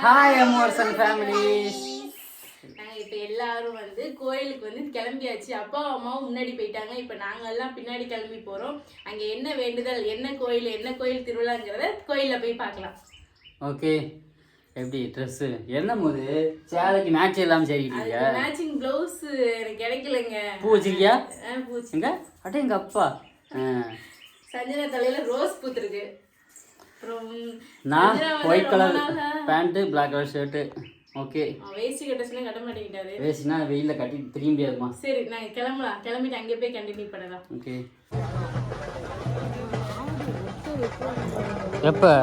Hi அமோர்ஸ் and families. நாங்கள் இப்போ எல்லாரும் வந்து கோயிலுக்கு வந்து கிளம்பியாச்சு. அப்பா அம்மாவும் முன்னாடி போயிட்டாங்க. இப்போ நாங்கள் எல்லாம் பின்னாடி கிளம்பி போகிறோம். அங்கே என்ன வேண்டுதல், என்ன கோயில் திருவிழாங்கிறத கோயிலில் போய் பார்க்கலாம். ஓகே. எப்படி ட்ரெஸ்ஸு என்ன போது சேலைக்கு மேட்ச் இல்லாமல் சரிக்கிட்டீங்க? மேட்சிங் ப்ளவுஸ் எனக்கு கிடைக்கலங்க. பூ வச்சிருக்கியா? பூ எங்க அட்டே எங்கள் அப்பா சஞ்சனா தலையில் ரோஸ் பூத்துருக்கு. நான் white colour pant black colour shirt. Okay. Veshti கட்டச்சுன்னா கட்ட மாட்டேங்கிட்டாரு. வேஸ்டினா வெயிலில் கட்டி திரிய முடியாதுமா. சரி நாங்கள் கிளம்பலாம். கிளம்பிட்டு அங்கே போய் கண்டினியூ பண்ணலாம். ஓகே. எப்போ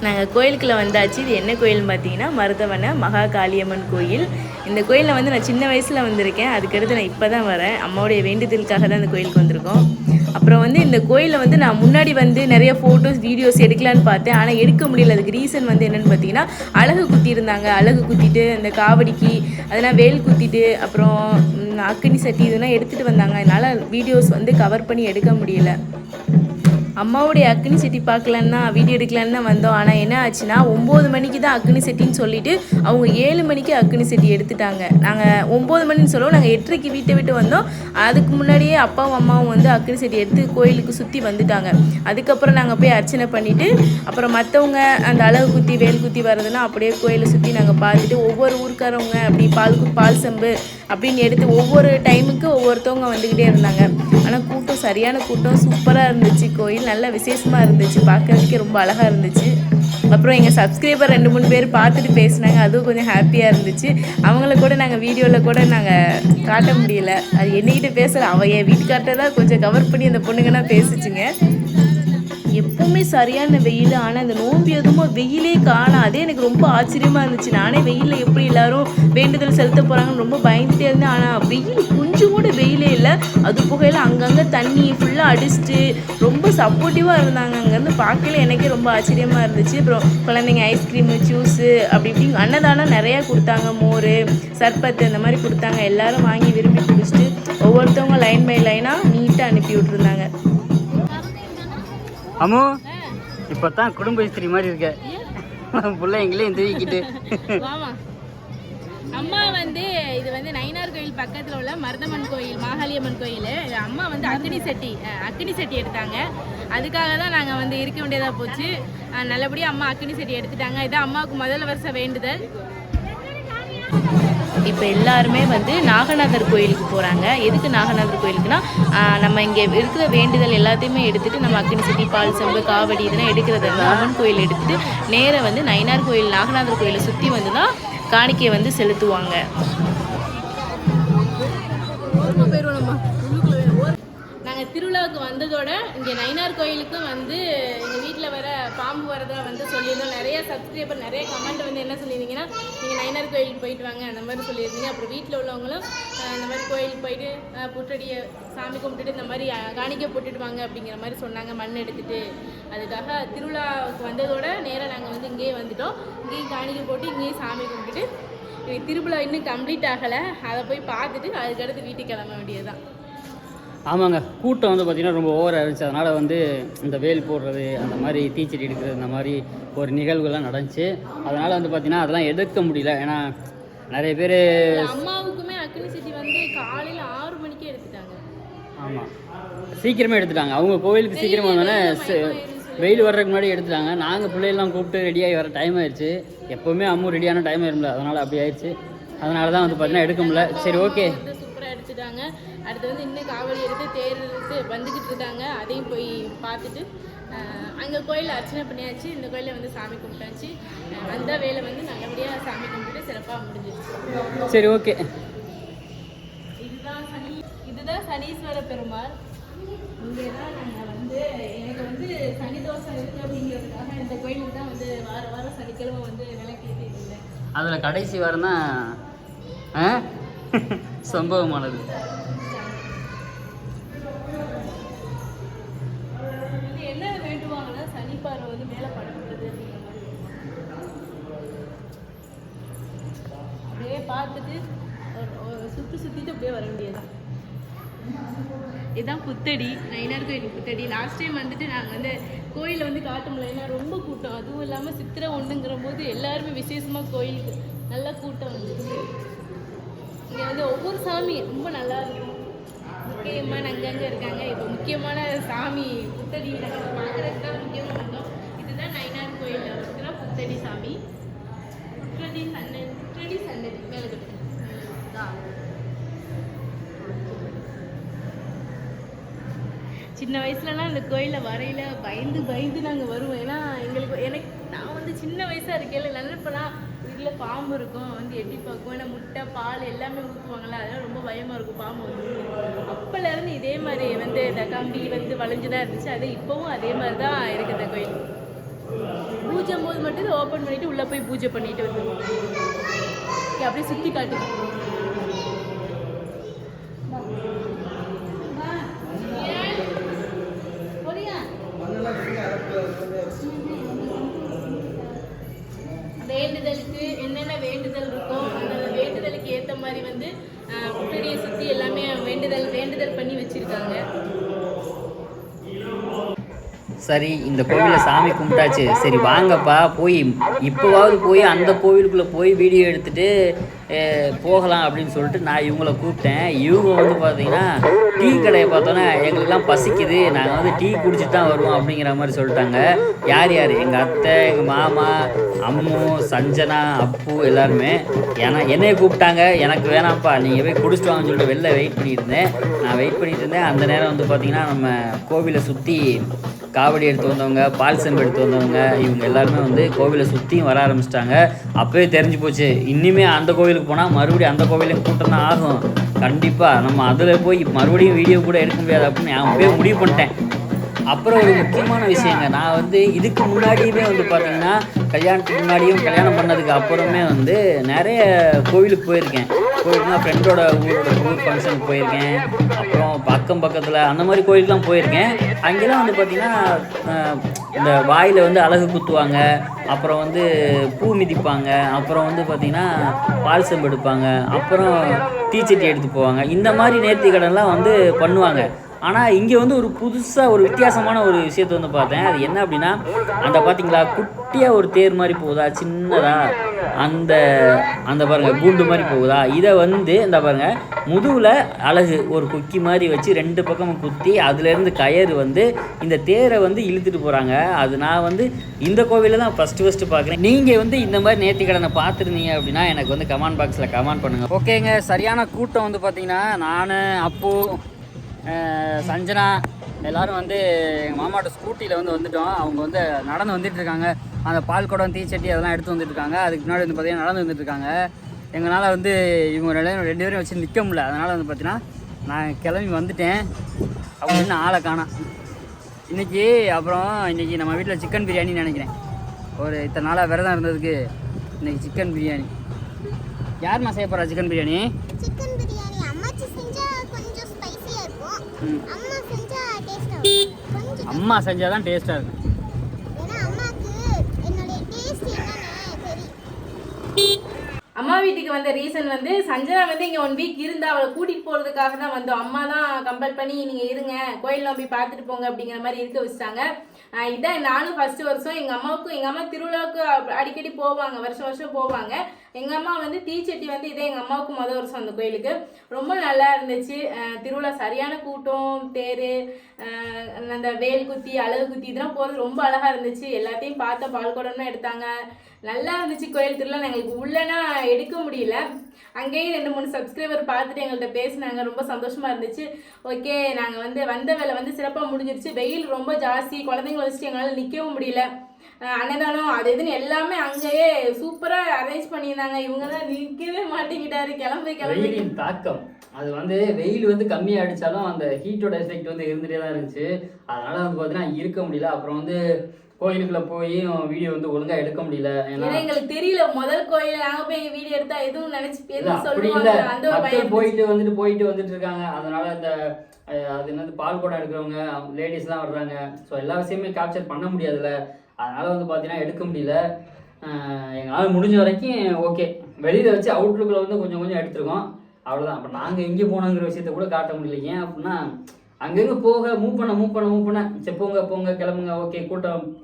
நாங்கள் கோயிலுக்குள்ளே வந்தாச்சு. இது என்ன கோயில்னு பார்த்தீங்கன்னா மருதவன மகா காளியம்மன் கோயில். இந்த கோயிலில் வந்து நான் சின்ன வயசில் வந்திருக்கேன். அதுக்கடுத்து நான் இப்போ தான் வரேன். அம்மாவுடைய வேண்டுதலுக்காக தான் இந்த கோயிலுக்கு வந்திருக்கோம். அப்புறம் வந்து இந்த கோயிலில் வந்து நான் முன்னாடி வந்து நிறைய ஃபோட்டோஸ் வீடியோஸ் எடுக்கலான்னு பார்த்தேன். ஆனால் எடுக்க முடியல. அதுக்கு ரீசன் வந்து என்னென்னு பார்த்தீங்கன்னா அழகு குத்தியிருந்தாங்க. அழகு குத்திட்டு அந்த காவடிக்கு அதெல்லாம் வேல் குத்திட்டு அப்புறம் அக்கினி சட்டி இதெல்லாம் எடுத்துகிட்டு வந்தாங்க. அதனால் வீடியோஸ் வந்து கவர் பண்ணி எடுக்க முடியல. அம்மாவுடைய அக்னி சட்டி பார்க்கலன்னா வீடியோ எடுக்கலான்னு தான் வந்தோம். ஆனால் என்ன ஆச்சுன்னா 9 மணிக்கு தான் அக்னி சட்டின்னு சொல்லிட்டு அவங்க 7 மணிக்கு அக்னி சட்டி எடுத்துட்டாங்க. நாங்கள் 9 மணின்னு சொல்லுவோம். நாங்கள் 8:30க்கு வீட்டை விட்டு வந்தோம். அதுக்கு முன்னாடியே அப்பாவும் அம்மாவும் வந்து அக்னி சட்டி எடுத்து கோயிலுக்கு சுற்றி வந்துட்டாங்க. அதுக்கப்புறம் நாங்கள் போய் அர்ச்சனை பண்ணிவிட்டு அப்புறம் மற்றவங்க அந்த அழகு குத்தி வேல் குத்தி வர்றதுன்னா அப்படியே கோயிலை சுற்றி நாங்கள் பார்த்துட்டு ஒவ்வொரு ஊருக்காரவங்க அப்படி பால் சம்பு அப்படின்னு எடுத்து ஒவ்வொரு டைமுக்கு ஒவ்வொருத்தவங்க வந்துக்கிட்டே இருந்தாங்க. ஆனால் கூட்டம் சரியான கூட்டம், சூப்பராக இருந்துச்சு. கோயில் நல்ல விசேஷமாக இருந்துச்சு. பார்க்கறதுக்கே ரொம்ப அழகாக இருந்துச்சு. அப்புறம் எங்கள் சப்ஸ்கிரைபர் 2-3 பேர் பார்த்துட்டு பேசினாங்க. அதுவும் கொஞ்சம் ஹாப்பியாக இருந்துச்சு. அவங்கள கூட நாங்கள் வீடியோவில் கூட நாங்கள் காட்ட முடியல. அது என்னைக்கிட்ட பேசுகிற அவள் என் வீட்டுக்கார்ட்ட தான் கொஞ்சம் கவர் பண்ணி அந்த பொண்ணுங்கன்னா பேசிச்சுங்க. எப்பவுமே சரியான வெயில். ஆனால் இந்த நோம்பு எதுவும் வெயிலே காணாம். அதே எனக்கு ரொம்ப ஆச்சரியமாக இருந்துச்சு. நானே வெயிலில் எப்படி எல்லாரும் வேண்டுதல் செலுத்த போகிறாங்கன்னு ரொம்ப பயந்துட்டே இருந்தேன். ஆனால் வெயில் கொஞ்சம் கூட வெயிலே இல்லை. அது புகையில் அங்கங்கே தண்ணி ஃபுல்லாக அடிச்சுட்டு ரொம்ப சப்போர்ட்டிவாக இருந்தாங்க. அங்கேருந்து பார்க்கல எனக்கே ரொம்ப ஆச்சரியமாக இருந்துச்சு. அப்புறம் குழந்தைங்க ஐஸ்கிரீமு ஜூஸு அப்படி இப்படி அன்னதானம் நிறையா கொடுத்தாங்க. மோர் சர்பத்து இந்த மாதிரி கொடுத்தாங்க. எல்லோரும் வாங்கி விரும்பி குடிச்சிட்டு ஒவ்வொருத்தவங்க லைன் பை லைனாக நீட்டாக அனுப்பி விட்டுருந்தாங்க. அம்மு இப்போ தான் குடும்ப ஸ்திரி மாதிரி இருக்க பிள்ளைங்களையும் தூக்கிட்டு. அம்மா வந்து இது வந்து நயினார் கோயில் பக்கத்தில் உள்ள மருதமன் கோயில் மாகாளியம்மன் கோயில். அம்மா வந்து அக்னி சட்டி எடுத்தாங்க. அதுக்காக தான் நாங்கள் வந்து இருக்க வேண்டியதாக போச்சு. நல்லபடியாக அம்மா அக்னி சட்டி எடுத்துட்டாங்க. இதான் அம்மாவுக்கு முதல் வருஷம் வேண்டுதல். இப்போ எல்லாருமே வந்து நாகநாதர் கோயிலுக்கு போகிறாங்க. எதுக்கு நாகநாதர் கோயிலுக்குன்னா நம்ம இங்கே இருக்கிற வேண்டுதல் எல்லாத்தையுமே எடுத்துகிட்டு நம்ம அக்னி சட்டி பால் செம்பு காவடி இதெல்லாம் எடுக்கிறது வந்து அம்மன் கோயில் எடுத்துகிட்டு நேராக வந்து நயினார் கோயில் நாகநாதர் கோயிலை சுற்றி வந்து தான் காணிக்கையை வந்து செலுத்துவாங்க. நாங்கள் திருவிழாவுக்கு வந்ததோட இங்கே நயினார் கோயிலுக்கும் வந்து எங்கள் வீட்டில் வர பாம்பு வரதா வந்து சொல்லியிருந்தோம். நிறைய சப்ஸ்கிரைபர் நிறைய கமெண்ட் வந்து என்ன சொல்லியிருந்தீங்கன்னா நீங்கள் நயினார் கோயிலுக்கு போயிட்டு வாங்க அந்த மாதிரி சொல்லியிருந்தீங்க. அப்புறம் வீட்டில் உள்ளவங்களும் இந்த மாதிரி கோயிலுக்கு போயிட்டு புற்றடியை சாமி கும்பிட்டுட்டு இந்த மாதிரி காணிக்கை போட்டுட்டு வாங்க அப்படிங்கிற மாதிரி சொன்னாங்க. மண் எடுத்துகிட்டு அதுக்காக திருவிழாவுக்கு வந்ததோட நேராக நாங்கள் வந்து இங்கேயே வந்துட்டோம். இங்கேயும் காணிக்கை போட்டு இங்கேயும் சாமி கும்பிட்டுட்டு திருவிழா இன்னும் கம்ப்ளீட் ஆகலை. அதை போய் பார்த்துட்டு அதுக்கடுத்து வீட்டுக்கு கிளம்ப வேண்டியது தான். ஆமாங்க, கூட்டம் வந்து பார்த்திங்கன்னா ரொம்ப ஓவராக இருந்துச்சு. அதனால் வந்து இந்த வேல் போடுறது அந்த மாதிரி தீச்சட்டி எடுக்கிறது இந்த மாதிரி ஒரு நிகழ்வுகள்லாம் நடந்துச்சு. அதனால் வந்து பார்த்திங்கன்னா அதெல்லாம் எடுக்க முடியல. ஏன்னா நிறைய பேர் அம்மாவுக்குமே அக்னி சட்டி வந்து காலையில் 6 மணிக்கே எடுத்துட்டாங்க. ஆமாம், சீக்கிரமே எடுத்துட்டாங்க. அவங்க கோவிலுக்கு சீக்கிரமாக வந்தோடனே வெயில் வர்றதுக்கு முன்னாடி எடுத்துட்டாங்க. நாங்கள் பிள்ளைகள்லாம் கூப்பிட்டு ரெடியாகி வர டைம் ஆயிடுச்சு. எப்போவுமே அம்மா ரெடியான டைம் ஆயிரும்ல, அதனால் அப்படி ஆயிடுச்சு. அதனால தான் வந்து பார்த்திங்கன்னா எடுக்க முடியல. சரி, ஓகே. சூப்பராக எடுத்துட்டாங்க. அடுத்து வந்து இன்னும் காவடி எடுத்து தேர் எடுத்து வந்துக்கிட்டு இருக்காங்க. அதையும் போய் பார்த்துட்டு அங்கே கோயிலில் அர்ச்சனை பண்ணியாச்சு. இந்த கோயிலில் வந்து சாமி கும்பிட்டாச்சு. வந்த வேலை வந்து நல்லபடியாக சாமி கும்பிட்டு சிறப்பாக முடிஞ்சிருச்சு. சரி, ஓகே. இதுதான் சனீஸ்வர பெருமாள். இங்கே தான் நாங்கள் வந்து எனக்கு வந்து சனி தோஷம் இருக்குது அப்படிங்கிறதுக்காக இந்த கோயிலுக்கு தான் வந்து வாரம் சனிக்கிழமை வந்து விளக்கேற்றி இருந்தேன். அதில் கடைசி வாரம் தான் சம்பவமானது. என்ன வேண்டுவாங்கன்னா சனி பார்வை வந்து மேலே படப்படுறது அப்படிங்கிற மாதிரி. பார்த்துட்டு சுற்றிட்டு அப்படியே வர வேண்டியதுதான். இதுதான் புத்தடி, நயினார் கோயில் புத்தடி. லாஸ்ட் டைம் வந்துட்டு நாங்கள் வந்து கோயிலில் வந்து காட்ட முடியல, ஏன்னா ரொம்ப கூட்டம். அதுவும் இல்லாமல் சித்திரை ஒன்றுங்கிற போது எல்லாருமே விசேஷமாக கோயிலுக்கு நல்ல கூட்டம் வந்துச்சு. இங்கே வந்து ஒவ்வொரு சாமி ரொம்ப நல்லா இருக்கும். முக்கியமான அங்கங்கே இருக்காங்க. இப்போ முக்கியமான சாமி புத்தடி நாங்கள் பார்க்குறதுக்கு தான் முக்கியமாக வந்தோம். இதுதான் நயினார் கோயிலில் இருக்கிற புத்தடி சாமி. புத்தடி சன்னதி மேலே கட்டு. சின்ன வயசுலலாம் அந்த கோயிலில் வரையில் பயந்து நாங்கள் வருவோம். ஏன்னா நான் வந்து சின்ன வயசாக இருக்கையில் நினைப்பெல்லாம் வீட்டில் பாம்பு இருக்கும், வந்து எட்டி பார்க்கும். ஏன்னா முட்டை பால் எல்லாமே ஊற்றுவாங்களா, அதெல்லாம் ரொம்ப பயமாக இருக்கும் பாம்பு வந்து. அப்போலேருந்து இதே மாதிரி வந்து இந்த கம்பி வந்து வளைஞ்சு தான் இருந்துச்சு. அது இப்போவும் அதே மாதிரி தான் இருக்குது இந்த கோயில். பூஜை போது மட்டும் இதை ஓப்பன் பண்ணிவிட்டு உள்ளே போய் பூஜை பண்ணிட்டு வந்துடுவோம். அப்படியே சுற்றி காட்டுவோம். வேண்டுதலுக்கு என்னென்ன வேண்டுதல் இருக்கோ அந்த வேண்டுதலுக்கு ஏற்ற மாதிரி வந்து புத்தடியை சுற்றி எல்லாமே வேண்டுதல் பண்ணி வச்சுருக்காங்க. சரி, இந்த கோவிலில் சாமி கும்பிட்டாச்சு, சரி வாங்கப்பா போய் இப்போவாவது போய் அந்த கோவிலுக்குள்ளே போய் வீடியோ எடுத்துகிட்டு போகலாம் அப்படின்னு சொல்லிட்டு நான் இவங்களை கூப்பிட்டேன். இவங்க வந்து பார்த்தீங்கன்னா டீ கடையை பார்த்தோன்னா எங்களுக்கெல்லாம் பசிக்குது, நாங்கள் வந்து டீ குடிச்சிட்டு தான் வருவோம் அப்படிங்கிற மாதிரி சொல்லிட்டாங்க. யார் எங்கள் அத்தை, எங்கள் மாமா, அம்மு, சஞ்சனா, அப்பு எல்லாருமே. ஏன்னா என்னையை கூப்பிட்டாங்க, எனக்கு வேணாம்ப்பா நீங்கள் போய் குடிச்சிட்டு வாங்கன்னு சொல்லிட்டு வெளில வெயிட் பண்ணிட்டு இருந்தேன். நான் வெயிட் பண்ணிட்டு இருந்தேன். அந்த நேரம் வந்து பார்த்திங்கன்னா நம்ம கோவிலை சுற்றி காவடி எடுத்து வந்தவங்க, பால் செம்பு எடுத்து வந்தவங்க, இவங்க எல்லாருமே வந்து கோவிலை சுற்றியும் வர ஆரம்பிச்சிட்டாங்க. அப்போயே தெரிஞ்சு போச்சு, இனிமேல் அந்த கோவிலுக்கு போனால் மறுபடியும் அந்த கோவிலையும் கூட்டம் தான் ஆகும். கண்டிப்பாக நம்ம அதில் போய் மறுபடியும் வீடியோ கூட எடுக்க முடியாது அப்படின்னு நான் அப்போயே முடிவு பண்ணிட்டேன். அப்புறம் ஒரு முக்கியமான விஷயங்க, நான் வந்து இதுக்கு முன்னாடியுமே வந்து பார்த்திங்கன்னா கல்யாணத்துக்கு முன்னாடியும் கல்யாணம் பண்ணதுக்கு அப்புறமே வந்து நிறைய கோவிலுக்கு போயிருக்கேன். கோயிலுக்குனா ஃப்ரெண்டோட ஊர் ஃபங்க்ஷனுக்கு போயிருக்கேன். அப்புறம் பக்கத்தில் அந்த மாதிரி கோயிலுக்குலாம் போயிருக்கேன். அங்கெல்லாம் வந்து பார்த்திங்கன்னா இந்த வாயில் வந்து அழகு குத்துவாங்க, அப்புறம் வந்து பூ மிதிப்பாங்க, அப்புறம் வந்து பார்த்திங்கன்னா பால் செம்பு எடுப்பாங்க, அப்புறம் தீச்சட்டி எடுத்து போவாங்க. இந்த மாதிரி நேர்த்திக்கடன்லாம் வந்து பண்ணுவாங்க. ஆனால் இங்கே வந்து ஒரு புதுசாக ஒரு வித்தியாசமான ஒரு விஷயத்தை வந்து பார்த்தேன். அது என்ன அப்படின்னா, அந்த பார்த்தீங்களா குட்டியாக ஒரு தேர் மாதிரி போகுதா, சின்னதாக அந்த பாருங்கள் கூண்டு மாதிரி போகுதா, இதை வந்து இந்த பாருங்கள் முதுகில் அழகு ஒரு கொக்கி மாதிரி வச்சு 2 பக்கமும் குத்தி அதுலேருந்து கயிறு வந்து இந்த தேரை வந்து இழுத்துட்டு போகிறாங்க. அது நான் வந்து இந்த கோவிலில் தான் ஃபஸ்ட்டு பார்க்குறேன். நீங்கள் வந்து இந்த மாதிரி நேர்த்திக்கடனை பார்த்துருந்தீங்க அப்படின்னா எனக்கு வந்து கமெண்ட் பாக்ஸில் கமெண்ட் பண்ணுங்கள். ஓகேங்க, சரியான கூட்டம் வந்து பார்த்திங்கன்னா நான், அப்பு, சஞ்சனா எல்லோரும் வந்து எங்கள் மாமாவோட ஸ்கூட்டியில் வந்து வந்துட்டோம். அவங்க வந்து நடந்து வந்துட்டுருக்காங்க. அந்த பால் குடம், தீச்சட்டி அதெல்லாம் எடுத்து வந்துட்டுருக்காங்க. அதுக்கு முன்னாடி வந்து பார்த்திங்கன்னா நடந்து வந்துட்டுருக்காங்க. எங்களால் வந்து இவங்க 2 பேரும் வச்சு நிற்க முடியல. அதனால் வந்து பார்த்திங்கன்னா நான் கிளம்பி வந்துட்டேன். அப்படின்னு ஆளை காணோம் இன்றைக்கி. அப்புறம் இன்றைக்கி நம்ம வீட்டில் சிக்கன் பிரியாணின்னு நினைக்கிறேன். ஒரு இத்தனை நாளாக விரதம் இருந்ததுக்கு இன்றைக்கி சிக்கன் பிரியாணி. யாரும்மா செய்ய போகிறா சிக்கன் பிரியாணி? அம்மா செஞ்சால் தான் டேஸ்ட்டாக இருக்கும். அம்மா வீட்டுக்கு வந்த ரீசன் வந்து சஞ்சனா வந்து இங்கே 1 வீக் இருந்தா அவளை கூட்டிகிட்டு போகிறதுக்காக தான் வந்தோம். அம்மா தான் கம்பல் பண்ணி நீங்கள் இருங்க, கோயிலில் போய் பார்த்துட்டு போங்க அப்படிங்கிற மாதிரி இருக்க வச்சுட்டாங்க. இதான் நானும் ஃபஸ்ட்டு வருஷம். எங்கள் அம்மா திருவிழாவுக்கு அடிக்கடி போவாங்க, வருஷம் போவாங்க. எங்கள் அம்மா வந்து தீச்சட்டி வந்து இதே எங்கள் அம்மாவுக்கு மொதல் வருஷம் அந்த கோயிலுக்கு. ரொம்ப நல்லா இருந்துச்சு திருவிழா. சரியான கூட்டம், தேர், அந்த வேல் குத்தி, அழகு குத்தி இதெல்லாம் போகிறது ரொம்ப அழகாக இருந்துச்சு. எல்லாத்தையும் பார்த்த பால்குடம்லாம் எடுத்தாங்க. நல்லா இருந்துச்சு கோயில் திருவிழா. எங்களுக்கு உள்ளனா எடுக்க முடியல. அங்கேயே 2-3 சப்ஸ்கிரைபர் பார்த்துட்டு எங்கள்கிட்ட பேசினாங்க. ரொம்ப சந்தோஷமாக இருந்துச்சு. ஓகே, நாங்கள் வந்து வந்த வேலை வந்து சிறப்பாக முடிஞ்சிருச்சு. வெயில் ரொம்ப ஜாஸ்தி, குழந்தைங்கள வச்சுட்டு எங்களால் நிற்கவும் முடியல. அன்னதானம் அது இதுன்னு எல்லாமே அங்கேயே சூப்பராக அரேஞ்ச் பண்ணியிருந்தாங்க. இவங்க தான் நிற்கவே மாட்டேங்கிட்டாரு. கிளம்பி தாக்கம் அது வந்து வெயில் வந்து கம்மியாக அடித்தாலும் அந்த ஹீட்டோட எஃபெக்ட் வந்து இருந்துகிட்டே தான் இருந்துச்சு. அதனால் வந்து பார்த்தீங்கன்னா இருக்க முடியல. அப்புறம் வந்து கோயிலுக்குள்ள போய் வீடியோ வந்து ஒழுங்கா எடுக்க முடியல. ஏன்னா எங்களுக்கு தெரியல முதல் கோயில் நாங்க போய் வீடியோ எடுத்தா எதுவும் நினைச்சு சொல்லுவாங்க. அந்த மக்கள் போயிட்டு வந்துட்டு இருக்காங்க. அதனால அந்த அது என்னது பால் குடம் எடுக்கிறவங்க லேடிஸ்லாம் வர்றாங்க. ஸோ எல்லா விஷயமே கேப்சர் பண்ண முடியாதுல்ல. அதனால வந்து பார்த்தீங்கன்னா எடுக்க முடியல. எங்களால் முடிஞ்ச வரைக்கும் ஓகே வெளியில் வச்சு அவுட்லுக்கில் வந்து கொஞ்சம் கொஞ்சம் எடுத்துருக்கோம், அவ்வளோதான். அப்போ நாங்கள் எங்கே போனோங்கிற விஷயத்த கூட காட்ட முடியல. ஏன் அப்படின்னா அங்கங்கே போக மூவ் பண்ண சரி போங்க கிளம்புங்க, ஓகே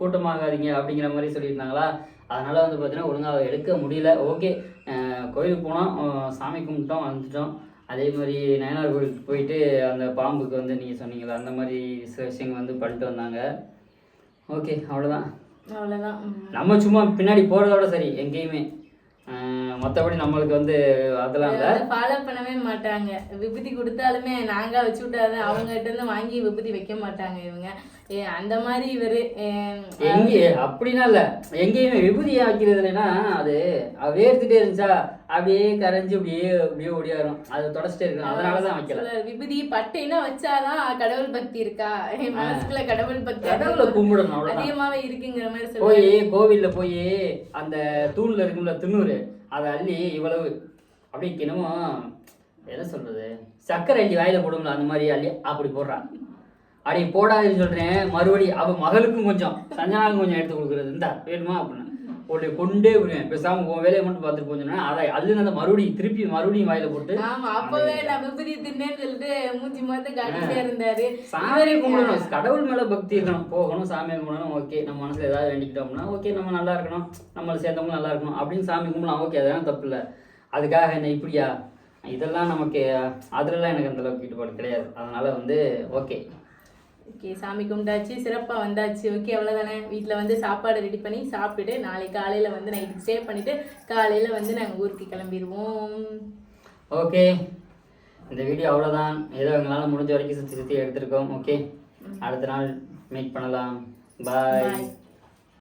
கூட்டமாகாதீங்க அப்படிங்கிற மாதிரி சொல்லியிருந்தாங்களா. அதனால் வந்து பார்த்தீங்கன்னா ஒழுங்காக எடுக்க முடியல. ஓகே கோயிலுக்கு போனோம், சாமி கும்பிட்டோம், வந்துட்டோம். அதே மாதிரி நயனார் கோயிலுக்கு போயிட்டு அந்த பாம்புக்கு வந்து நீங்கள் சொன்னீங்களா அந்த மாதிரி சில விஷயங்கள் வந்து பண்ணிட்டு வந்தாங்க. ஓகே அவ்வளோதான். நம்ம சும்மா பின்னாடி போகிறதோட சரி எங்கேயுமே, மற்றபடி நம்மளுக்கு வந்து அதெல்லாம் இல்லை, ஃபாலோ பண்ணவே மாட்டாங்க. விபூதி கொடுத்தாலுமே நாங்கள் வச்சு விட்டாதான் அவங்ககிட்ட இருந்து வாங்கி விபூதி வைக்க மாட்டாங்க இவங்க. அந்த மாதிரி இவர் எங்கே அப்படின்னா இல்லை, எங்கேயுமே விபூதி வைக்கிறது இல்லைன்னா அது வேர்த்துட்டே இருந்துச்சா அப்படியே கரைஞ்சி அப்படியே ஓடியாரும், அதை தொடச்சிட்டே இருக்கணும், அதனால தான் வைக்கல. விபூதி பட்டைன்னா வச்சாதான் கடவுள் பக்தி இருக்கா, மனசுக்குள்ள கடவுள் பக்தி கடவுளை கும்பிடணும் அதிகமாவே இருக்குங்கிற மாதிரி போய் கோவிலில் போய் அந்த தூணில் இருக்கும்ல திண்ணூறு அதை அள்ளி இவ்வளவு அப்படி என்னமோ என்ன சொல்றது சக்கரை அள்ளி வாயில போடும்ல அந்த மாதிரி அள்ளி அப்படி போடுறான். அப்படி போடாதுன்னு சொல்றேன், மறுபடி அவ மகளுக்கும் கொஞ்சம் சஞ்சனாவுக்கும் கொஞ்சம் எடுத்து கொடுக்குறது, இந்தா வேணுமா அப்படின்னு போட்டு கொண்டே விடுவேன். பேசாம உன் வேலையை மட்டும் பார்த்துட்டு போஞ்சோன்னா அதை அள்ளுனதை மறுபடியும் வாயில போட்டு அப்பவே நான் விபூதி தின்னேன்னு சொல்லிட்டு மூஞ்சி மாத்த காட்டிட்டே இருந்தாரு. சாமியை கும்பிடணும், கடவுள் மேல பக்தி இருக்கணும், போகணும் சாமியை கும்பிடணும். ஓகே நம்ம மனசுல ஏதாவது வேண்டிக்கிட்டோம்னா ஓகே நம்ம நல்லா இருக்கணும், நம்மளை சேர்ந்தவங்க நல்லா இருக்கணும் அப்படின்னு சாமி கும்பிடலாம். ஓகே அதெல்லாம் தப்பு இல்லை. அதுக்காக என்ன இப்படியா இதெல்லாம் நமக்கு அதுலலாம் எனக்கு அந்த அளவுக்கு ஈடுபாடு கிடையாது. அதனால வந்து ஓகே சாமி கும்பிட்டாச்சு, சிறப்பாக வந்தாச்சு. ஓகே அவ்வளோதானே. வீட்டில் வந்து சாப்பாடு ரெடி பண்ணி சாப்பிட்டுட்டு நாளைக்கு காலையில் வந்து நைட்டு ஸ்டே பண்ணிவிட்டு காலையில் வந்து நாங்கள் ஊருக்கு கிளம்பிடுவோம். ஓகே இந்த வீடியோ அவ்வளோதான். ஏதோ எங்களால் முடிஞ்ச வரைக்கும் சுற்றி எடுத்திருக்கோம். ஓகே அடுத்த நாள் மீட் பண்ணலாம். பாய்.